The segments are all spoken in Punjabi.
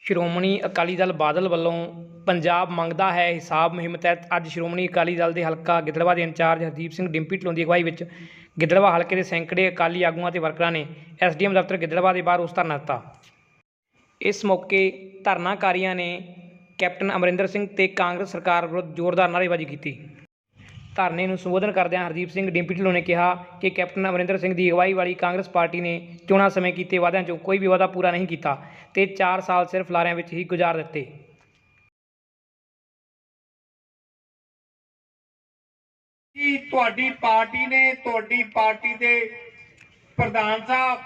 ਸ਼੍ਰੋਮਣੀ ਅਕਾਲੀ ਦਲ ਬਾਦਲ ਵੱਲੋਂ ਪੰਜਾਬ ਮੰਗਦਾ ਹੈ ਹਿਸਾਬ ਮੁਹਿੰਮ ਤਹਿਤ ਅੱਜ ਸ਼੍ਰੋਮਣੀ ਅਕਾਲੀ ਦਲ ਦੇ ਹਲਕਾ ਗਿੱਦੜਬਾਹਾ ਦੇ ਇੰਚਾਰਜ ਹਰਦੀਪ ਸਿੰਘ ਡਿੰਪੀ ਢਿੱਲੋਂ ਦੀ ਅਗਵਾਈ ਵਿੱਚ ਗਿੱਦੜਬਾਹਾ ਹਲਕੇ ਦੇ ਸੈਂਕੜੇ ਅਕਾਲੀ ਆਗੂਆਂ ਤੇ ਵਰਕਰਾਂ ਨੇ ਐਸਡੀਐਮ ਦਫ਼ਤਰ ਗਿੱਦੜਬਾਹਾ ਦੇ ਬਾਹਰ ਰੋਸ ਧਰਨਾ ਦਿੱਤਾ। ਇਸ ਮੌਕੇ ਧਰਨਾਕਾਰੀਆਂ ਨੇ ਕੈਪਟਨ ਅਮਰਿੰਦਰ ਸਿੰਘ ਤੇ ਕਾਂਗਰਸ ਸਰਕਾਰ ਵਿਰੁੱਧ ਜ਼ੋਰਦਾਰ ਨਾਅਰੇਬਾਜ਼ੀ ਕੀਤੀ। ਧਰਨੇ ਨੂੰ ਸੰਬੋਧਨ ਕਰਦਿਆਂ ਹਰਦੀਪ ਸਿੰਘ ਡਿੰਪੀ ਢਿੱਲੋਂ ਨੇ ਕਿਹਾ ਕਿ ਕੈਪਟਨ ਅਮਰਿੰਦਰ ਸਿੰਘ ਦੀ ਅਗਵਾਈ ਵਾਲੀ ਕਾਂਗਰਸ ਪਾਰਟੀ ਨੇ ਚੋਣਾਂ ਸਮੇਂ ਕੀਤੇ ਵਾਅਦਿਆਂ 'ਚੋਂ ਕੋਈ ਵੀ ਵਾਅਦਾ ਪੂਰਾ ਨਹੀਂ ਕੀਤਾ ਤੇ 4 ਸਾਲ ਸਿਰਫ ਲਾਰਿਆਂ ਵਿੱਚ ਹੀ ਗੁਜ਼ਾਰ ਦਿੱਤੇ। ਤੁਹਾਡੀ ਪਾਰਟੀ ਨੇ ਤੁਹਾਡੀ ਪਾਰਟੀ ਦੇ ਪ੍ਰਧਾਨ ਸਾਹਿਬ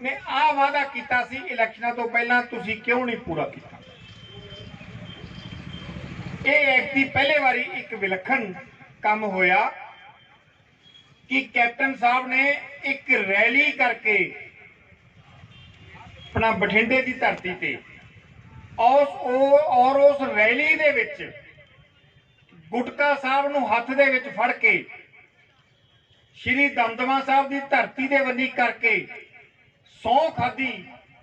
ਨੇ ਆਹ ਵਾਅਦਾ ਕੀਤਾ ਸੀ ਇਲੈਕਸ਼ਨਾਂ ਤੋਂ ਪਹਿਲਾਂ, ਤੁਸੀਂ ਕਿਉਂ ਨਹੀਂ ਪੂਰਾ ਕੀਤਾ? ਇਹ ਐਕਟੀ ਪਹਿਲੇ ਵਾਰੀ ਇੱਕ ਵਿਲੱਖਣ ਕੰਮ ਹੋਇਆ ਕਿ ਕੈਪਟਨ ਸਾਹਿਬ ਨੇ ਇੱਕ ਰੈਲੀ ਕਰਕੇ अपना बठिंडे की धरती ते और उस रैली दे विच गुटका साहब नूं हथ दे विच फड़ के श्री दमदमा साहब की धरती दे वनी करके सौं खाधी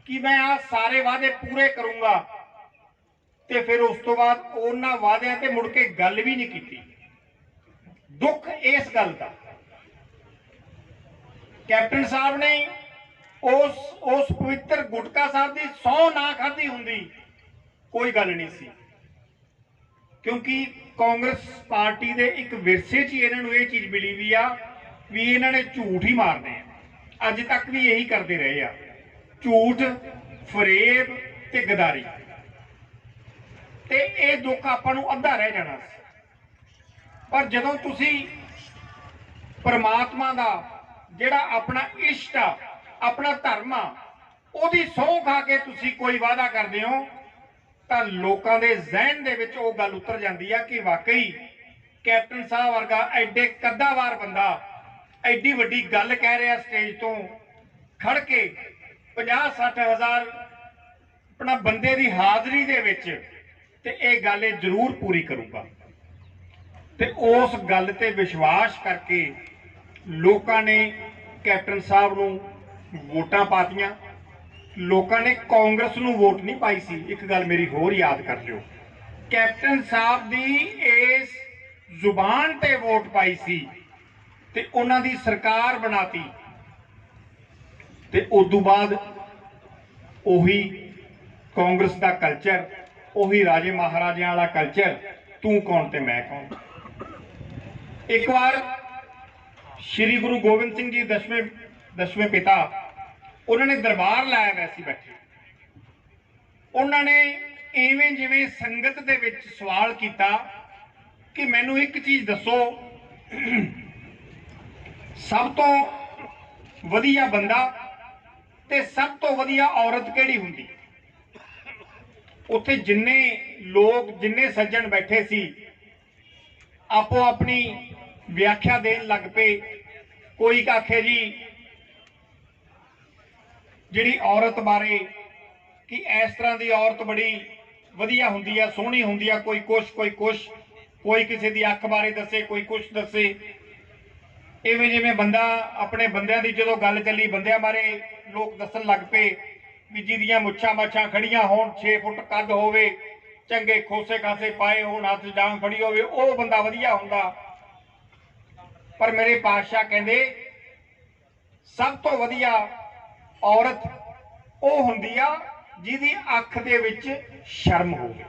कि मैं आ सारे वादे पूरे करूंगा ते फिर उस तो बाद उन्हां वादियां ते मुड़ के गल भी नहीं की। दुख इस गल दा कैप्टन साहब ने उस पवित्र गुटका साहब की सौ ना खाधी हुंदी कोई गल नहीं सी, क्योंकि कांग्रेस पार्टी दे एक विरसे च इन्हां नूं इह चीज़ मिली भी आ भी इन्हां ने झूठ ही मारने अज तक भी यही करते रहे आ, झूठ फरेब ते गदारी ते इह दुख आपां नूं अद्धा रह जाना सी। पर जदों तुसीं परमात्मा दा जिहड़ा अपना इष्ट आ अपना धर्म आ उहदी सौं खा के तुसी कोई वादा करदे हो तां लोकां दे ज़हन दे विच ओह गल उतर जांदी आ कि वाकई कैप्टन साहब वर्गा एडे कद्दावार बंदा एडी वड्डी गल कह रहा स्टेज तो खड़ के 50-60 हज़ार अपना बंदे दी हाज़री दे विच ते इह गल जरूर पूरी करूंगा ते उस गल ते विश्वास करके लोकां ने कैप्टन साहब नूं वोटां पातियां। लोकां ने कांग्रेस नूं वोट नहीं पाई सी। एक गल मेरी होर याद कर लिओ, कैप्टन साहब दी इस जुबान ते वोट पाई सी ते उन्हां दी सरकार बनाती ते उदों बाद ओही कांग्रेस दा कल्चर, ओही राजे महाराजियां वाला कल्चर, तू कौन ते मैं कौन। एक बार श्री गुरु गोबिंद सिंह जी दसवें पिता उन्होंने दरबार लाया वैसे बैठे, उन्होंने इवें जिवें संगत दे विच सवाल किया कि मैनू एक चीज़ दसो, सब तो वधिया बंदा ते सब तो वधिया औरत किहड़ी हुंदी? उत्थे जिन्ने लोग जिन्ने सज्जन बैठे सी आपो अपनी व्याख्या देन लग पे। कोई आखे जी जिहड़ी औरत बारे कि इस तरह की औरत बड़ी वधिया हुंदी है, सोहनी हुंदी है, कोई कुछ कोई किसी की अख बारे दसे, कोई कुछ दसे। इवें जिवें बंदा अपने बंदियां की जो गल चली बंदियां बारे लोग दसन लग पे भी जिहदियां मुच्छां मच्छां खड़ियां होण, 6 फुट कद होवे, चंगे खोसे खासे पाए होण, हथ जांग फड़ी होवे, ओह बंदा वधिया हुंदा। पर मेरे पातशाह कहंदे सब तो वधिया औरत ओह हुंदी आ जिहदी अख दे विच शर्म होवे,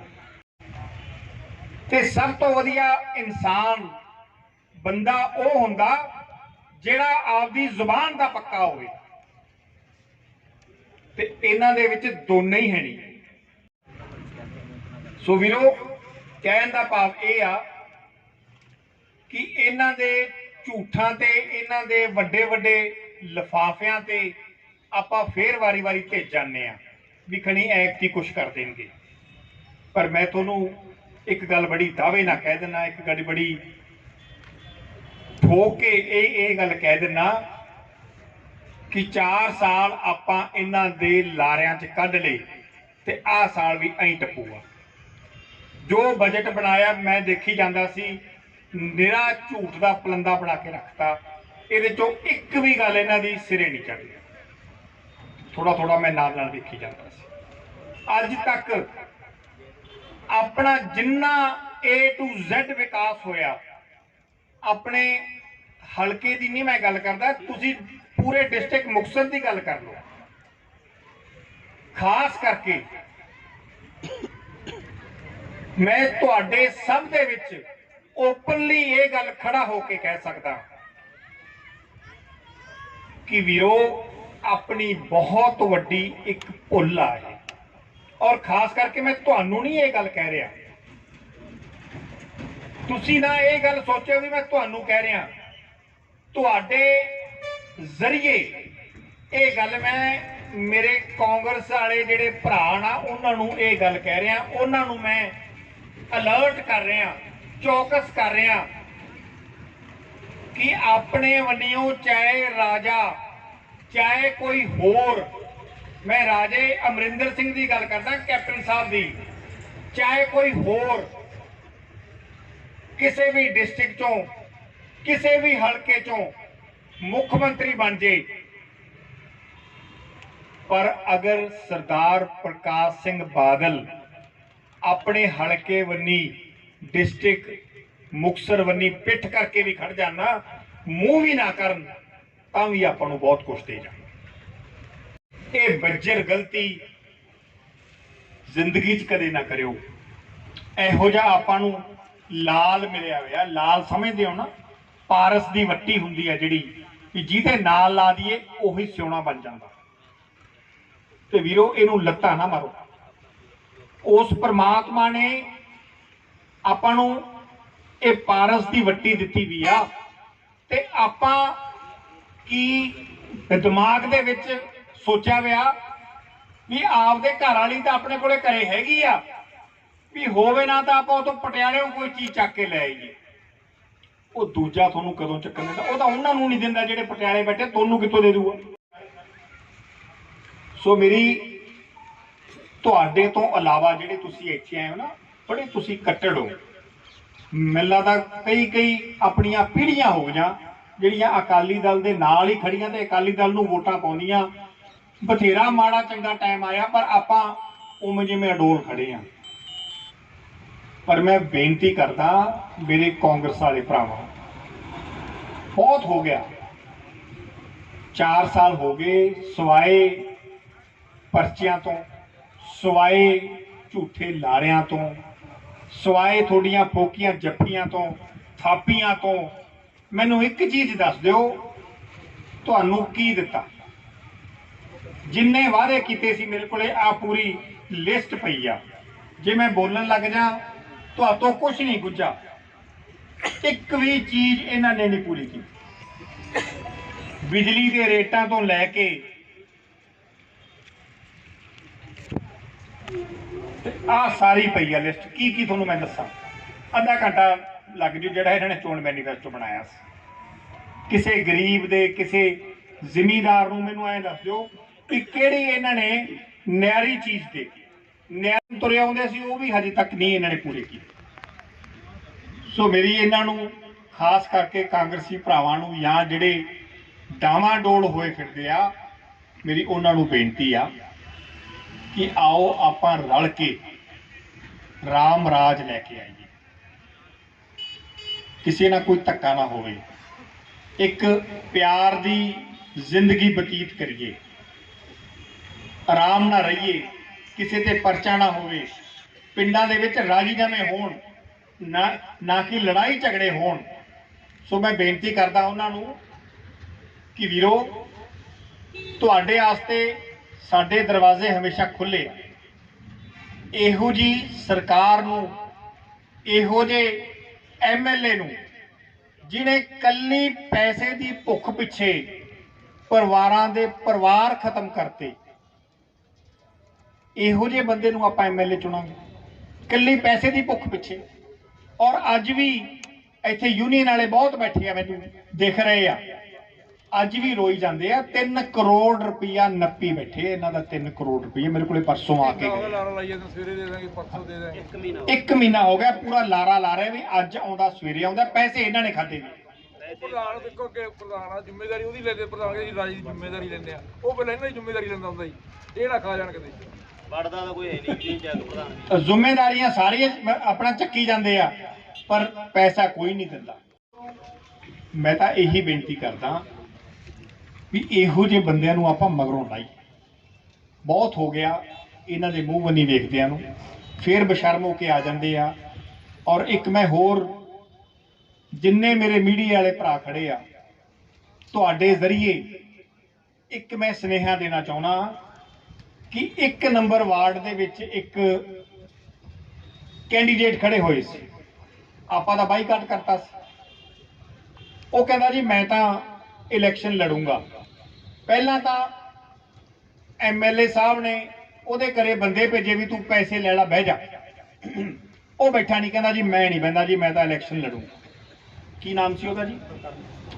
ते सब तो वधिया इंसान बंदा ओह हुंदा जिहड़ा आपदी जुबान दा पक्का होवे। ते इन्हां दे विच दोने ही है नहीं। सो वीरो कहण दा भाव इह आ कि इन्हां दे झूठां ते इन्हां दे वड्डे वड्डे लिफाफियां ते आपां फिर वारी वारी भेज जाने भी खनी ऐक ही कुछ कर देंगे। पर मैं तुहानूं एक गल बड़ी दावे ना कह देना, एक गल बड़ी ठोक के ये गल कह देना कि 4 साल आपां इन्हां दे लारियां च कढ लए ते आ साल भी ऐं टपूगा। जो बजट बनाया मैं देखी जाता सी, निरा झूठ का पलंदा बना के रखता, ये एक भी गल इन्हां दी सिरे नहीं चढ़ी। थोड़ा थोड़ा मैं नाल नाल देखी जाता सी। ਅੱਜ ਤੱਕ ਆਪਣਾ ਜਿੰਨਾ A to Z ਵਿਕਾਸ ਹੋਇਆ, ਆਪਣੇ ਹਲਕੇ ਦੀ ਨਹੀਂ ਮੈਂ ਗੱਲ ਕਰਦਾ, ਤੁਸੀਂ ਪੂਰੇ ਡਿਸਟ੍ਰਿਕਟ ਮੁਕਤਸਰ ਦੀ ਗੱਲ ਕਰ ਲਓ। ਖਾਸ ਕਰਕੇ ਮੈਂ ਤੁਹਾਡੇ ਸਭ ਦੇ ਵਿੱਚ ਓਪਨਲੀ ਇਹ ਗੱਲ ਖੜਾ ਹੋ ਕੇ ਕਹਿ ਸਕਦਾ ਕਿ ਵੀਰੋ, ਆਪਣੀ ਬਹੁਤ ਵੱਡੀ ਇੱਕ ਭੁੱਲ ਆ ਹੈ। ਔਰ ਖਾਸ ਕਰਕੇ ਮੈਂ ਤੁਹਾਨੂੰ ਨਹੀਂ ਇਹ ਗੱਲ ਕਹਿ ਰਿਹਾ, ਤੁਸੀਂ ਨਾ ਇਹ ਗੱਲ ਸੋਚਿਓ ਵੀ ਮੈਂ ਤੁਹਾਨੂੰ ਕਹਿ ਰਿਹਾ, ਤੁਹਾਡੇ ਜ਼ਰੀਏ ਇਹ ਗੱਲ ਮੈਂ ਮੇਰੇ ਕਾਂਗਰਸ ਵਾਲੇ ਜਿਹੜੇ ਭਰਾ ਨਾ ਉਹਨਾਂ ਨੂੰ ਇਹ ਗੱਲ ਕਹਿ ਰਿਹਾ, ਉਹਨਾਂ ਨੂੰ ਮੈਂ ਅਲਰਟ ਕਰ ਰਿਹਾ, ਚੌਕਸ ਕਰ ਰਿਹਾ ਕਿ ਆਪਣੇ ਵੱਲੋਂ ਚਾਹੇ ਰਾਜਾ ਚਾਹੇ ਕੋਈ ਹੋਰ, ਮੈਂ ਰਾਜੇ ਅਮਰਿੰਦਰ ਸਿੰਘ ਦੀ ਗੱਲ ਕਰਦਾ, ਕੈਪਟਨ ਸਾਹਿਬ ਦੀ, ਚਾਹੇ ਕੋਈ ਹੋਰ ਕਿਸੇ ਵੀ ਡਿਸਟ੍ਰਿਕਟ ਚੋਂ ਕਿਸੇ ਵੀ ਹਲਕੇ ਚੋਂ ਮੁੱਖ ਮੰਤਰੀ ਬਣ ਜੇ, ਪਰ ਅਗਰ ਸਰਦਾਰ ਪ੍ਰਕਾਸ਼ ਸਿੰਘ ਬਾਦਲ ਆਪਣੇ ਹਲਕੇ ਵੰਨੀ ਡਿਸਟ੍ਰਿਕਟ ਮੁਕਤਸਰ ਵੰਨੀ ਪਿੱਠ ਕਰਕੇ ਵੀ ਖੜ ਜਾਣਾ, ਮੂੰਹ ਵੀ ਨਾ ਕਰਨ, ਤਾਂ ਵੀ ਆਪਾਂ ਨੂੰ ਬਹੁਤ ਕੁਛ ਦੇ ਜਾਣ। ਇਹ ਬੱਜਰ ਗਲਤੀ ਜ਼ਿੰਦਗੀ 'ਚ ਕਦੇ ਨਾ ਕਰਿਓ। ਇਹੋ ਜਿਹਾ ਆਪਾਂ ਨੂੰ ਲਾਲ ਮਿਲਿਆ ਹੋਇਆ, ਲਾਲ ਸਮਝਦੇ ਹੋ ਨਾ, ਪਾਰਸ ਦੀ ਵੱਟੀ ਹੁੰਦੀ ਹੈ ਜਿਹੜੀ, ਕਿ ਜਿਹਦੇ ਨਾਲ ਲਾ ਦਈਏ ਉਹੀ ਸਿਉਣਾ ਬਣ ਜਾਂਦਾ। ਤੇ ਵੀਰੋ, ਇਹਨੂੰ ਲੱਤਾਂ ਨਾ ਮਾਰੋ। ਉਸ ਪਰਮਾਤਮਾ ਨੇ ਆਪਾਂ ਨੂੰ ਇਹ ਪਾਰਸ ਦੀ ਵੱਟੀ ਦਿੱਤੀ ਵੀ ਆ, ਤੇ ਆਪਾਂ ਕੀ ਦਿਮਾਗ ਦੇ ਵਿੱਚ ਸੋਚਿਆ ਵਿਆ ਵੀ ਆਪਦੇ ਘਰ ਵਾਲੀ ਤਾਂ ਆਪਣੇ ਕੋਲੇ ਘਰੇ ਹੈਗੀ ਆ, ਵੀ ਹੋਵੇ ਨਾ ਤਾਂ ਆਪਾਂ ਉਤੋਂ ਪਟਿਆਲੇੋਂ ਕੋਈ ਚੀਜ਼ ਚੱਕ ਕੇ ਲੈ ਆਈਏ। ਉਹ ਦੂਜਾ ਤੁਹਾਨੂੰ ਕਦੋਂ ਚੱਕਣ ਦਿੰਦਾ? ਉਹ ਤਾਂ ਉਹਨਾਂ ਨੂੰ ਨਹੀਂ ਦਿੰਦਾ ਜਿਹੜੇ ਪਟਿਆਲੇ ਬੈਠੇ, ਤੁਹਾਨੂੰ ਕਿੱਥੋਂ ਦੇ ਦੂਗਾ? ਸੋ ਮੇਰੀ ਤੁਹਾਡੇ ਤੋਂ ਇਲਾਵਾ ਜਿਹੜੇ ਤੁਸੀਂ ਇੱਥੇ ਆਏ ਹੋ ਨਾ, ਬੜੇ ਤੁਸੀਂ ਕੱਟੜ ਹੋ। ਮੈਨੂੰ ਲੱਗਦਾ ਕਈ ਆਪਣੀਆਂ ਪੀੜ੍ਹੀਆਂ ਹੋ ਗਈਆਂ ਜਿਹੜੀਆਂ ਅਕਾਲੀ ਦਲ ਦੇ ਨਾਲ ਹੀ ਖੜੀਆਂ ਤੇ ਅਕਾਲੀ ਦਲ ਨੂੰ ਵੋਟਾਂ ਪਾਉਂਦੀਆਂ। ਬਥੇਰਾ ਮਾੜਾ ਚੰਗਾ ਟਾਈਮ ਆਇਆ, ਪਰ ਆਪਾਂ ਉਵੇਂ ਜਿਵੇਂ ਅਡੋਲ ਖੜੇ ਆ। ਪਰ ਮੈਂ ਬੇਨਤੀ ਕਰਦਾ ਮੇਰੇ ਕਾਂਗਰਸ ਵਾਲੇ ਭਰਾਵਾਂ, ਬਹੁਤ ਹੋ ਗਿਆ, 4 ਸਾਲ ਹੋ ਗਏ, ਸਵਾਏ ਪਰਚਿਆਂ ਤੋਂ, ਸਵਾਏ ਝੂਠੇ ਲਾਰਿਆਂ ਤੋਂ, ਸਵਾਏ ਤੁਹਾਡੀਆਂ ਫੋਕੀਆਂ ਜੱਫੀਆਂ ਤੋਂ, ਥਾਪੀਆਂ ਤੋਂ, ਮੈਨੂੰ ਇੱਕ ਚੀਜ਼ ਦੱਸ ਦਿਓ, ਤੁਹਾਨੂੰ ਕੀ ਦਿੱਤਾ? ਜਿੰਨੇ ਵਾਅਦੇ ਕੀਤੇ ਸੀ, ਮੇਰੇ ਕੋਲੇ ਆ ਪੂਰੀ ਲਿਸਟ ਪਈ ਆ, ਜੇ ਮੈਂ ਬੋਲਣ ਲੱਗ ਜਾ ਤੁਹਾਤੋਂ ਕੁਝ ਨਹੀਂ ਗੁੱਝਾ। ਇੱਕ ਵੀ ਚੀਜ਼ ਇਹਨਾਂ ਨੇ ਨਹੀਂ ਪੂਰੀ ਕੀਤੀ। ਬਿਜਲੀ ਦੇ ਰੇਟਾਂ ਤੋਂ ਲੈ ਕੇ ਆ ਸਾਰੀ ਪਈ ਆ ਲਿਸਟ। ਕੀ ਤੁਹਾਨੂੰ ਮੈਂ ਦੱਸਾਂ, ਅੱਧਾ ਘੰਟਾ ਲੱਗ ਜੂ ਜਿਹੜਾ ਇਹਨਾਂ ਨੇ ਚੋਣ ਮੈਨੀਫੈਸਟੋ ਬਣਾਇਆ ਸੀ। ਕਿਸੇ ਗਰੀਬ ਦੇ, ਕਿਸੇ ਜ਼ਿਮੀਂਦਾਰ ਨੂੰ ਮੈਨੂੰ ਐਂ ਦੱਸ ਦਿਓ ਕਿ ਕਿਹੜੀ ਇਹਨਾਂ ਨੇ ਨਿਆਰੀ ਚੀਜ਼ ਦੇ ਨਿਆਰ ਤੁਰੇ ਆਉਂਦੇ ਸੀ, ਉਹ ਵੀ ਹਜੇ ਤੱਕ ਨਹੀਂ ਇਹਨਾਂ ਨੇ ਪੂਰੇ ਕੀਤੇ। ਸੋ ਮੇਰੀ ਇਹਨਾਂ ਨੂੰ, ਖਾਸ ਕਰਕੇ ਕਾਂਗਰਸੀ ਭਰਾਵਾਂ ਨੂੰ ਜਾਂ ਜਿਹੜੇ ਡਾਵਾਂਡੋਲ ਹੋਏ ਫਿਰਦੇ ਆ, ਮੇਰੀ ਉਹਨਾਂ ਨੂੰ ਬੇਨਤੀ ਆ ਕਿ ਆਓ ਆਪਾਂ ਰਲ ਕੇ ਰਾਮ ਰਾਜ ਲੈ ਕੇ ਆਈਏ। ਕਿਸੇ ਨਾਲ ਕੋਈ ਧੱਕਾ ਨਾ ਹੋਵੇ, ਇੱਕ ਪਿਆਰ ਦੀ ਜ਼ਿੰਦਗੀ ਬਤੀਤ ਕਰੀਏ, ਆਰਾਮ ਨਾਲ ਰਹੀਏ, ਕਿਸੇ ਤੇ ਪਰਚਾ ਨਾ ਹੋਵੇ, ਪਿੰਡਾਂ ਦੇ ਵਿੱਚ ਰਾਜੀਨਾਮੇ ਹੋਣ, ਨਾ ਕਿ ਲੜਾਈ ਝਗੜੇ ਹੋਣ। ਸੋ ਮੈਂ ਬੇਨਤੀ ਕਰਦਾ ਉਹਨਾਂ ਨੂੰ ਕਿ ਵੀਰੋ, ਤੁਹਾਡੇ ਵਾਸਤੇ ਸਾਡੇ ਦਰਵਾਜ਼ੇ ਹਮੇਸ਼ਾ ਖੁੱਲੇ ਆ। ਇਹੋ ਜੀ ਸਰਕਾਰ ਨੂੰ, ਇਹੋ ਜਿਹੇ MLA ਨੂੰ ਜਿਹਨੇ ਕੱਲੀ ਪੈਸੇ ਦੀ ਭੁੱਖ ਪਿੱਛੇ ਪਰਿਵਾਰਾਂ ਦੇ ਪਰਿਵਾਰ ਖਤਮ ਕਰਤੇ, ਇਹੋ ਜਿਹੇ ਬੰਦੇ ਨੂੰ ਆਪਾਂ MLA ਚੁਣਾਂਗੇ ਕੱਲੀ ਪੈਸੇ ਦੀ ਭੁੱਖ ਪਿੱਛੇ। ਔਰ ਅੱਜ ਵੀ ਇੱਥੇ ਯੂਨੀਅਨ ਵਾਲੇ ਬਹੁਤ ਬੈਠੇ ਆ, ਮੈਨੂੰ ਦਿਖ ਰਹੇ ਆ, ਅੱਜ ਵੀ ਰੋਈ ਜਾਂਦੇ ਆ। 3 ਕਰੋੜ ਰੁਪਈਆ ਨੱਪੀ ਬੈਠੇ ਇਹਨਾਂ ਦਾ। 3 ਕਰੋੜ ਰੁਪਈਆ ਮੇਰੇ ਕੋਲੇ ਪਰਸੋਂ ਆ ਕੇ ਇੱਕ ਮਹੀਨਾ ਹੋ ਗਿਆ ਪੂਰਾ ਲਾਰਾ ਲਾ ਰਿਹਾ ਵੀ ਅੱਜ ਆਉਂਦਾ ਸਵੇਰੇ ਆਉਂਦਾ। ਪੈਸੇ ਇਹਨਾਂ ਨੇ ਖਾਦੇ ਨੇ। ਪ੍ਰਧਾਨ ਦੇਖੋ ਅੱਗੇ ਪ੍ਰਧਾਨ ਆ, ਜ਼ਿੰਮੇਵਾਰੀ ਉਹਦੀ ਲੈਂਦੇ, ਪ੍ਰਧਾਨ ਜੀ ਰਾਜ ਦੀ ਜ਼ਿੰਮੇਵਾਰੀ ਲੈਂਦੇ ਆ, ਉਹ ਪਹਿਲਾਂ ਇਹਨਾਂ ਦੀ ਜ਼ਿੰਮੇਵਾਰੀ ਲੈਂਦਾ ਹੁੰਦਾ ਜੀ, ਇਹ ਨਾ ਖਾ ਜਾਣ ਕਦੇ। ਵੜਦਾ ਤਾਂ ਕੋਈ ਹੈ ਨਹੀਂ ਜੀ ਜੱਗ ਪ੍ਰਧਾਨ ਜੀ। ਜ਼ਿੰਮੇਵਾਰੀਆਂ ਸਾਰੀਆਂ ਆਪਣਾ ਚੱਕੀ ਜਾਂਦੇ ਆ, ਪਰ ਪੈਸਾ ਕੋਈ ਨਹੀਂ ਦਿੰਦਾ। ਮੈਂ ਤਾਂ ਇਹੀ ਬੇਨਤੀ ਕਰਦਾ ਵੀ ਇਹੋ ਜਿਹੇ ਬੰਦਿਆਂ ਨੂੰ ਆਪਾਂ ਮਗਰੋਂ ਲਾਈ। ਬਹੁਤ ਹੋ ਗਿਆ ਇਹਨਾਂ ਦੇ ਮੂੰਹ ਬੰਨੀ ਵੇਖਦਿਆਂ ਨੂੰ, ਫੇਰ ਬਸ਼ਰਮ ਹੋ ਕੇ ਆ ਜਾਂਦੇ ਆ। ਔਰ ਇੱਕ ਮੈਂ ਹੋਰ, ਜਿੰਨੇ ਮੇਰੇ ਮੀਡੀਆ ਵਾਲੇ ਭਰਾ ਖੜੇ ਆ, ਤੁਹਾਡੇ ਜ਼ਰੀਏ ਇੱਕ ਮੈਂ ਸੁਨੇਹਾ ਦੇਣਾ ਚਾਹੁੰਦਾ ਕਿ 1 ਨੰਬਰ ਵਾਰਡ ਦੇ ਵਿੱਚ ਇੱਕ ਕੈਂਡੀਡੇਟ ਖੜੇ ਹੋਏ ਸੀ, ਆਪਾਂ ਦਾ ਬਾਈਕਾਟ ਕਰਤਾ ਸੀ। ਉਹ ਕਹਿੰਦਾ ਜੀ ਮੈਂ ਤਾਂ ਇਲੈਕਸ਼ਨ ਲੜੂੰਗਾ। ਪਹਿਲਾਂ ਤਾਂ ਐਮਐਲਏ ਸਾਹਿਬ ਨੇ ਉਹਦੇ ਘਰੇ ਬੰਦੇ ਭੇਜੇ ਵੀ ਤੂੰ ਪੈਸੇ ਲੈ ਲਾ, ਬਹਿ ਜਾ। ਉਹ ਬੈਠਾ ਨਹੀਂ, ਕਹਿੰਦਾ ਜੀ ਮੈਂ ਨਹੀਂ ਬਹਿੰਦਾ ਜੀ, ਮੈਂ ਤਾਂ ਇਲੈਕਸ਼ਨ ਲੜੂੰਗਾ। ਕੀ ਨਾਮ ਸੀ ਉਹਦਾ ਜੀ?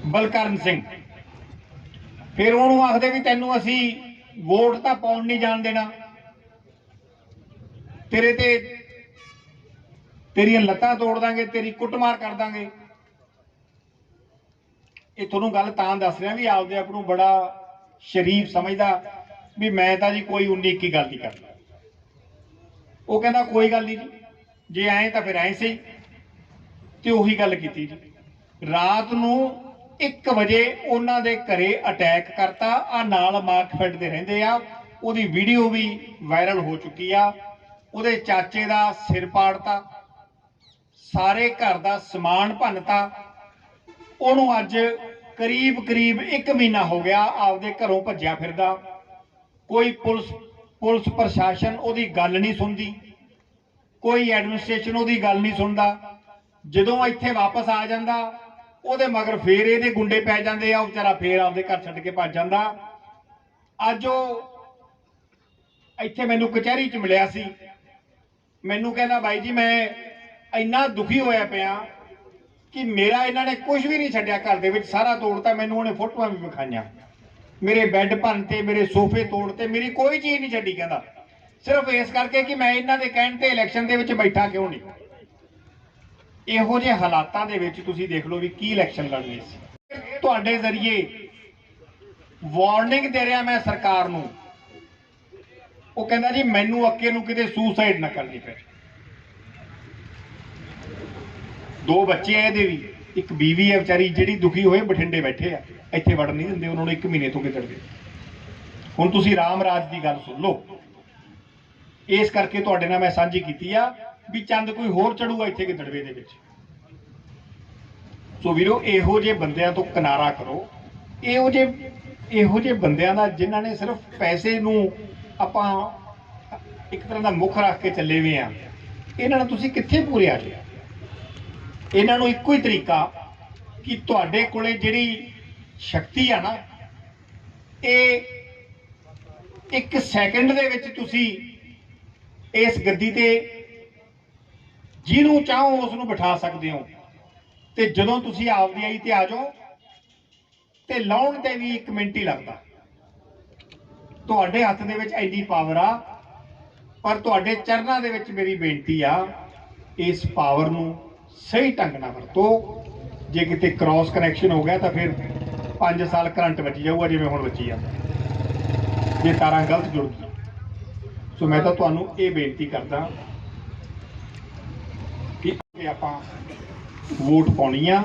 ਬਲਕਰਨ ਸਿੰਘ। ਫਿਰ ਉਹਨੂੰ ਆਖਦੇ ਵੀ ਤੈਨੂੰ ਅਸੀਂ ਵੋਟ ਤਾਂ ਪਾਉਣ ਨਹੀਂ ਜਾਣ ਦੇਣਾ, ਤੇਰੇ ਤੇ ਤੇਰੀਆਂ ਲੱਤਾਂ ਤੋੜ ਦਾਂਗੇ, ਤੇਰੀ ਕੁੱਟਮਾਰ ਕਰ ਦਾਂਗੇ। ਇਹ ਤੁਹਾਨੂੰ ਗੱਲ ਤਾਂ ਦੱਸ ਰਿਹਾ ਵੀ ਆਪਦੇ ਆਪ ਨੂੰ ਬੜਾ ਸ਼ਰੀਫ ਸਮਝਦਾ ਵੀ ਮੈਂ ਤਾਂ ਜੀ ਕੋਈ 19-21 ਗੱਲ ਨਹੀਂ ਕਰਦਾ। ਉਹ ਕਹਿੰਦਾ ਕੋਈ ਗੱਲ ਨਹੀਂ ਜੀ, ਜੇ ਐਂ ਤਾਂ ਫਿਰ ਐਂ ਸਹੀ। ਤੇ ਉਹੀ ਗੱਲ ਕੀਤੀ ਜੀ। ਰਾਤ ਨੂੰ 1 ਵਜੇ ਉਹਨਾਂ ਦੇ ਘਰੇ ਅਟੈਕ ਕਰਤਾ। ਆ ਨਾਲ ਮਾਰਕਫੈਟ ਦੇ ਰਹਿੰਦੇ ਆ, ਉਹਦੀ ਵੀਡੀਓ ਵੀ ਵਾਇਰਲ ਹੋ ਚੁੱਕੀ ਆ। ਉਹਦੇ ਚਾਚੇ ਦਾ ਸਿਰ ਪਾੜਤਾ, ਸਾਰੇ ਘਰ ਦਾ ਸਮਾਨ ਭੰਨਤਾ। ਉਹਨੂੰ ਅੱਜ ਕਰੀਬ 1 ਮਹੀਨਾ ਹੋ ਗਿਆ ਆਪਦੇ ਘਰੋਂ ਭੱਜਿਆ ਫਿਰਦਾ। ਕੋਈ ਪੁਲਿਸ ਪ੍ਰਸ਼ਾਸਨ ਉਹਦੀ ਗੱਲ ਨਹੀਂ ਸੁਣਦੀ, ਕੋਈ ਐਡਮਿਨਿਸਟ੍ਰੇਸ਼ਨ ਉਹਦੀ ਗੱਲ ਨਹੀਂ ਸੁਣਦਾ। ਜਦੋਂ ਇੱਥੇ ਵਾਪਸ ਆ ਜਾਂਦਾ ਉਹਦੇ ਮਗਰ ਫੇਰ ਇਹਦੇ ਗੁੰਡੇ ਪੈ ਜਾਂਦੇ ਆ, ਉਹ ਵਿਚਾਰਾ ਫੇਰ ਆਪਦੇ ਘਰ ਛੱਡ ਕੇ ਭੱਜ ਜਾਂਦਾ। ਅੱਜ ਉਹ ਇੱਥੇ ਮੈਨੂੰ ਕਚਹਿਰੀ 'ਚ ਮਿਲਿਆ ਸੀ, ਮੈਨੂੰ ਕਹਿੰਦਾ ਬਾਈ ਜੀ ਮੈਂ ਇੰਨਾ ਦੁਖੀ ਹੋਇਆ ਪਿਆ ਕਿ ਮੇਰਾ ਇਹਨਾਂ ਨੇ ਕੁਝ ਵੀ ਨਹੀਂ ਛੱਡਿਆ, ਘਰ ਦੇ ਵਿੱਚ ਸਾਰਾ ਤੋੜਤਾ। ਮੈਨੂੰ ਉਹਨੇ ਫੋਟੋਆਂ ਵੀ ਵਿਖਾਈਆਂ, ਮੇਰੇ ਬੈੱਡ ਭੰਨਤੇ, ਮੇਰੇ ਸੋਫੇ ਤੋੜਤੇ, ਮੇਰੀ ਕੋਈ ਚੀਜ਼ ਨਹੀਂ ਛੱਡੀ। ਕਹਿੰਦਾ ਸਿਰਫ ਇਸ ਕਰਕੇ ਕਿ ਮੈਂ ਇਹਨਾਂ ਦੇ ਕਹਿਣ ਤੇ ਇਲੈਕਸ਼ਨ ਦੇ ਵਿੱਚ ਬੈਠਾ ਕਿਉਂ ਨਹੀਂ। ਇਹੋ ਜਿਹੇ ਹਾਲਾਤਾਂ ਦੇ ਵਿੱਚ ਤੁਸੀਂ ਦੇਖ ਲਓ ਵੀ ਕੀ ਇਲੈਕਸ਼ਨ ਲੜਨੀ ਸੀ। ਤੁਹਾਡੇ ਜ਼ਰੀਏ ਵਾਰਨਿੰਗ ਦੇ ਰਿਹਾ ਮੈਂ ਸਰਕਾਰ ਨੂੰ। ਉਹ ਕਹਿੰਦਾ ਜੀ ਮੈਨੂੰ ਅੱਕੇ ਨੂੰ ਕਿਤੇ ਸੁਸਾਈਡ ਨਾ ਕਰਨੀ ਪਏ। 2 ਬੱਚੇ ਆ ਇਹਦੇ ਵੀ, ਇੱਕ ਬੀਵੀ ਹੈ ਵਿਚਾਰੀ ਜਿਹੜੀ ਦੁਖੀ ਹੋਏ ਬਠਿੰਡੇ ਬੈਠੇ ਆ, ਇੱਥੇ ਵੜਨ ਨਹੀਂ ਦਿੰਦੇ ਉਹਨਾਂ ਨੂੰ 1 ਮਹੀਨੇ ਤੋਂ ਕਿਤੇ। ਹੁਣ ਤੁਸੀਂ ਰਾਮ ਰਾਜ ਦੀ ਗੱਲ ਸੁਣ ਲਓ। ਇਸ ਕਰਕੇ ਤੁਹਾਡੇ ਨਾਲ ਮੈਂ ਸਾਂਝੀ ਕੀਤੀ ਆ ਵੀ ਚੰਦ ਕੋਈ ਹੋਰ ਚੜੂਗਾ ਇੱਥੇ ਗਿੱਦੜਵੇ ਦੇ ਵਿੱਚ। ਸੋ ਵੀਰੋ ਇਹੋ ਜਿਹੇ ਬੰਦਿਆਂ ਤੋਂ ਕਿਨਾਰਾ ਕਰੋ। ਇਹੋ ਜਿਹੇ ਬੰਦਿਆਂ ਦਾ ਜਿਨ੍ਹਾਂ ਨੇ ਸਿਰਫ ਪੈਸੇ ਨੂੰ ਆਪਾਂ ਇੱਕ ਤਰ੍ਹਾਂ ਦਾ ਮੁੱਖ ਰੱਖ ਕੇ ਚੱਲੇ ਹੋਏ ਆ, ਇਹਨਾਂ ਨੂੰ ਤੁਸੀਂ ਕਿੱਥੇ ਪੂਰਿਆ ਜੀ। ਇਹਨਾਂ ਨੂੰ ਇੱਕੋ ਹੀ ਤਰੀਕਾ ਕਿ ਤੁਹਾਡੇ ਕੋਲੇ ਜਿਹੜੀ ਸ਼ਕਤੀ ਆ ਨਾ, ਇਹ 1 ਸੈਕਿੰਡ ਦੇ ਵਿੱਚ ਤੁਸੀਂ ਇਸ ਗੱਦੀ ਤੇ ਜਿਹਨੂੰ ਚਾਹੋ ਉਸ ਨੂੰ ਬਿਠਾ ਸਕਦੇ ਹੋ। ਤੇ ਜਦੋਂ ਤੁਸੀਂ ਆਪਦੀ ਆਈ ਤੇ ਆ ਜਾਓ ਤੇ ਲਾਉਣ ਤੇ ਵੀ 1 ਮਿੰਟ ਹੀ ਲੱਗਦਾ। ਤੁਹਾਡੇ ਹੱਥ ਦੇ ਵਿੱਚ ਐਡੀ ਪਾਵਰ ਆ, ਪਰ ਤੁਹਾਡੇ ਚਰਨਾਂ ਦੇ ਵਿੱਚ ਮੇਰੀ ਬੇਨਤੀ ਆ, ਇਸ ਪਾਵਰ ਨੂੰ ਸਹੀ ਢੰਗ ਨਾਲ ਵਰਤੋ। ਜੇ ਕਿਤੇ ਕ੍ਰਾਸ ਕਨੈਕਸ਼ਨ ਹੋ ਗਿਆ ਤਾਂ ਫਿਰ 5 ਸਾਲ ਕਰੰਟ ਵੱਜੀ ਜਾਊਗਾ, ਜਿਵੇਂ ਹੁਣ ਵੱਜੀ ਜਾਂਦਾ, ਜੇ ਤਾਰਾਂ ਗਲਤ ਜੁੜ ਗਈਆਂ। ਸੋ ਮੈਂ ਤਾਂ ਤੁਹਾਨੂੰ ਇਹ ਬੇਨਤੀ ਕਰਦਾ ਕਿ ਆਪਾਂ ਵੋਟ ਪਾਉਣੀ ਆ।